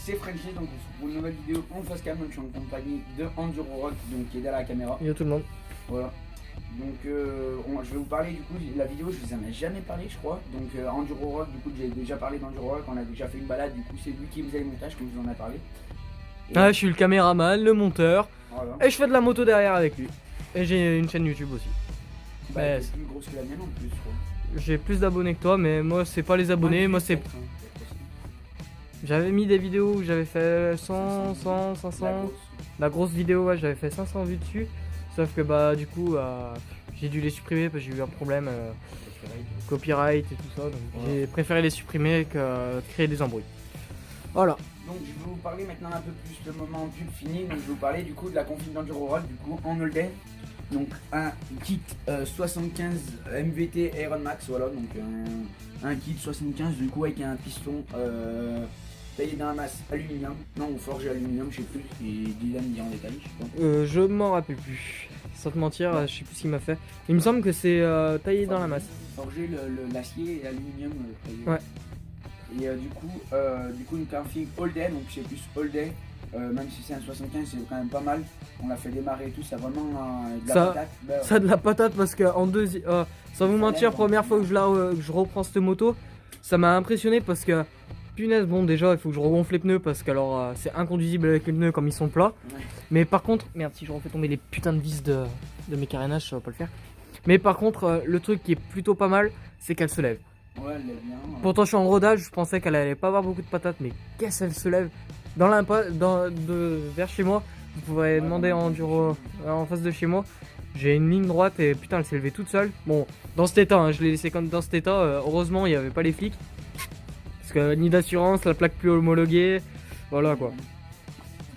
c'est Frenchy, donc on se retrouve pour une nouvelle vidéo en face cam. Je suis en compagnie de Enduro Rock, donc qui est derrière la caméra. Yo tout le monde. Voilà. Donc je vais vous parler du coup, la vidéo je vous en ai jamais parlé je crois. Donc Enduro Rock, du coup j'ai déjà parlé d'Enduro Rock, on a déjà fait une balade, du coup c'est lui qui faisait le montage comme je vous en ai parlé. Et Ah, je suis le caméraman, le monteur, voilà. et je fais de la moto derrière avec lui. Et j'ai une chaîne YouTube aussi. Bah, Ouais, c'est plus grosse que la mienne en plus je crois. j'ai plus d'abonnés que toi, mais moi c'est pas les abonnés, moi c'est... J'avais mis des vidéos où j'avais fait 100, 100, 500. La grosse vidéo, ouais, j'avais fait 500 vues dessus. Sauf que bah du coup, j'ai dû les supprimer parce que j'ai eu un problème copyright et tout ça. Donc j'ai préféré les supprimer que créer des embrouilles. Voilà. Donc je vais vous parler maintenant un peu plus le moment pub fini. Donc je vais vous parler du coup de la config d'Enduro Rock du coup en all day. Donc un kit 75 MVT Iron Max, voilà, donc un kit 75 du coup avec un piston taillé dans la masse aluminium, non forgé aluminium, je sais plus, et Dylan dit en détail, je sais pas. Je m'en rappelle plus. Sans te mentir, je sais plus ce qu'il m'a fait. Il me semble que c'est taillé dans la masse. Forgé l'acier et l'aluminium. Ouais. Et du coup une config all day, donc c'est plus all day. Même si c'est un 75, c'est quand même pas mal. On l'a fait démarrer et tout, ça a vraiment de la patate. Ça a de la patate parce que en sans vous mentir, première fois que je reprends cette moto, ça m'a impressionné parce que punaise, bon déjà il faut que je regonfle les pneus parce que alors c'est inconduisible avec les pneus comme ils sont plats. Ouais. Mais par contre, merde, si je refais tomber les putains de vis de mes carénages, ça va pas le faire. Mais par contre, le truc qui est plutôt pas mal, c'est qu'elle se lève. Ouais, elle lève bien. Pourtant je suis en rodage, je pensais qu'elle allait pas avoir beaucoup de patates, mais qu'est-ce qu'elle se lève dans vers chez moi. Vous pourrez demander en enduro en face de chez moi. J'ai une ligne droite et putain elle s'est levée toute seule. Bon, dans cet état, hein, je l'ai laissé comme dans cet état. Heureusement il n'y avait pas les flics. Parce que ni d'assurance, la plaque plus homologuée. Voilà quoi.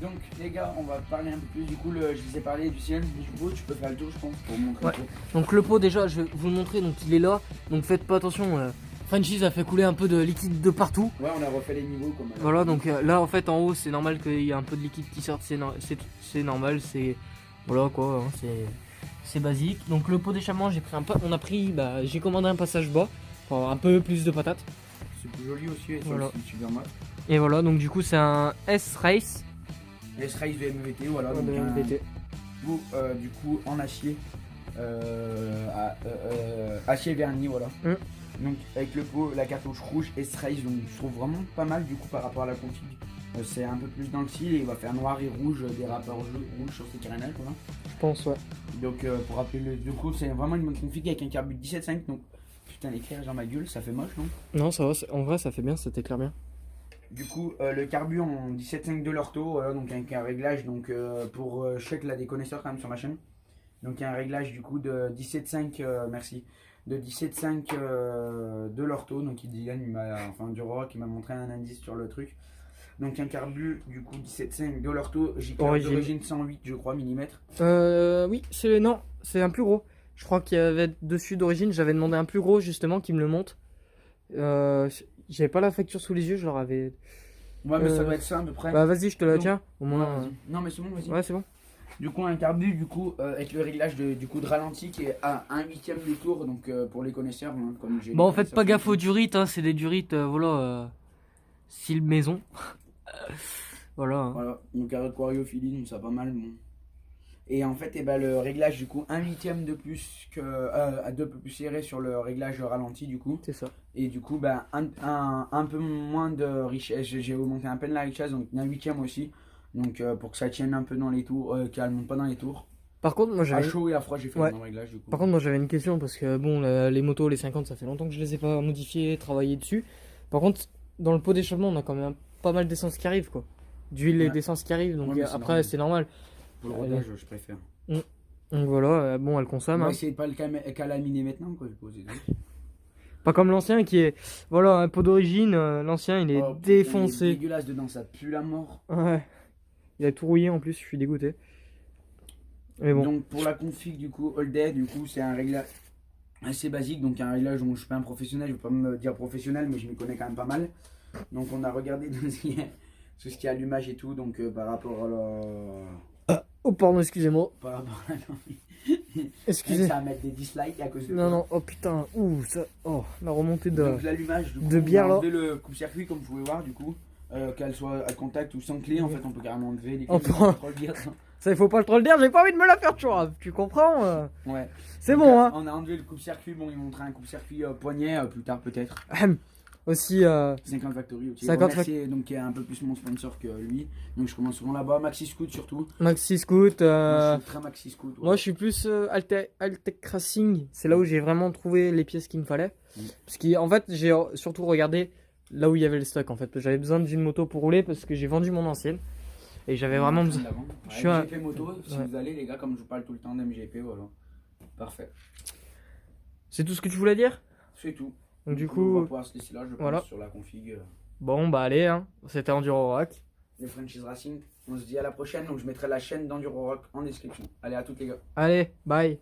Donc les gars, on va parler un peu plus du coup, je vous ai parlé du cylindre du pot, tu peux faire le tour je pense pour montrer Ouais. le pot. Donc le pot déjà, je vais vous le montrer, donc il est là. Donc faites pas attention, Frenchy a fait couler un peu de liquide de partout. Ouais, on a refait les niveaux comme Voilà, donc là en fait en haut c'est normal qu'il y ait un peu de liquide qui sorte, c'est normal, c'est... Voilà quoi, hein, c'est basique. Donc le pot d'échappement, j'ai commandé un passage bas pour avoir un peu plus de patates. c'est plus joli aussi, et Voilà. c'est super mal. Et voilà, donc du coup c'est un S-Race. S-Race de MVT, voilà, donc de MVT. du coup en acier, acier verni, voilà. Donc avec le pot, la cartouche rouge S-Race, donc je trouve vraiment pas mal du coup par rapport à la config. C'est un peu plus dans le style et il va faire noir et rouge, des rappeurs rouges sur ses carénages, voilà. Je pense, ouais. Donc pour rappeler du coup c'est vraiment une bonne config avec un carbu 17.5, donc putain l'éclairage dans ma gueule, ça fait moche non? Non ça va, en vrai ça fait bien, ça t'éclaire bien. Du coup le carbu en 17.5 de l'ortho, voilà, donc avec un réglage donc pour je sais que là des connaisseurs quand même sur ma chaîne. Donc il y a un réglage du coup de 17.5 merci. De 17.5 de l'ortho, donc Dylan il m'a, enfin du rock, il m'a montré un indice sur le truc. Donc un carbu du coup 17.5 de l'ortho, j'ai d'origine 108 je crois millimètres. Oui, c'est un plus gros. Je crois qu'il y avait dessus d'origine, j'avais demandé un plus gros justement qui me le monte. J'avais pas la facture sous les yeux, je leur avais... Ouais mais ça doit être ça à peu près. Bah vas-y je te la Donc, tiens, au moins... ouais, non mais c'est bon vas-y. Ouais c'est bon. Du coup un carbu du coup avec le réglage de ralenti qui est à 1/8 du tour, donc pour les connaisseurs hein, comme j'ai. Bon en fait pas gaffe aux durites, hein, c'est des durites style maison. Voilà. Hein. Voilà, donc aquariophilie, donc ça pas mal bon. Et en fait le réglage du coup 1/8 de plus que un peu plus serré sur le réglage ralenti du coup. C'est ça. Et du coup un peu moins de richesse, j'ai augmenté un peu de la richesse, donc 1/8 aussi. Donc pour que ça tienne un peu dans les tours, qu'elle monte pas dans les tours. Par contre moi j'avais... À chaud et à froid j'ai fait le même réglage du coup. Par contre moi j'avais une question parce que bon les motos, les 50 ça fait longtemps que je les ai pas modifiées, travaillé dessus. Par contre dans le pot d'échappement on a quand même pas mal d'essence qui arrive quoi. D'huile et d'essence qui arrive, donc après c'est normal. Pour le rodage je préfère. Donc voilà, bon elle consomme. On va hein. essayer de pas le calaminer maintenant quoi, je suppose. Pas comme l'ancien qui est... Voilà, un pot d'origine, l'ancien il est défoncé. Il est dégueulasse dedans, ça pue la mort. Ouais. Il a tout rouillé en plus, je suis dégoûté. Mais bon. Donc pour la config du coup all day, du coup c'est un réglage assez basique, donc un réglage dont je suis pas un professionnel, je vais pas me dire professionnel mais je m'y connais quand même pas mal. Donc on a regardé tout ce qui est allumage et tout, donc par rapport à la... Oh pardon, excusez-moi. Par rapport à Excusez. ça va mettre des dislikes à cause de Non non, oh putain, ouh ça... Oh, la remontée de... Donc l'allumage, de bière là. le coupe-circuit comme vous pouvez voir du coup. qu'elle soit à contact ou sans clé, en fait, on peut carrément enlever les clés. On mais peut- faut pas trop le dire. Ça, il faut pas trop le dire, j'ai pas envie de me la faire chourave, tu comprends Ouais. C'est Donc, bon, hein. On a enlevé le coupe-circuit. Bon, ils montrent un coupe-circuit poignet plus tard, peut-être. Aussi, 50 Factory aussi. 50 Remercier, donc qui est un peu plus mon sponsor que lui. Donc je commence souvent là-bas. Maxi Scoot surtout. Maxi Scoot. Moi, je suis très Maxi Scoot. Ouais. Moi, je suis plus Altec Racing. C'est là où j'ai vraiment trouvé les pièces qu'il me fallait. Parce qu'en fait, j'ai surtout regardé là où il y avait le stock. En fait, j'avais besoin d'une moto pour rouler parce que j'ai vendu mon ancienne. Et j'avais vraiment besoin. Je Je suis suis un- MGP moto. Si Ouais. vous allez, les gars, comme je vous parle tout le temps d'MGP, voilà. Parfait. C'est tout ce que tu voulais dire? C'est tout. Donc, du on va coup, pouvoir se laisser là, je pense, voilà. sur la config. bon, bah, allez, hein. C'était Enduro Rock. Les Franchise Racing. On se dit à la prochaine. Donc je mettrai la chaîne d'Enduro Rock en description. Allez, à toutes les gars. Allez, bye.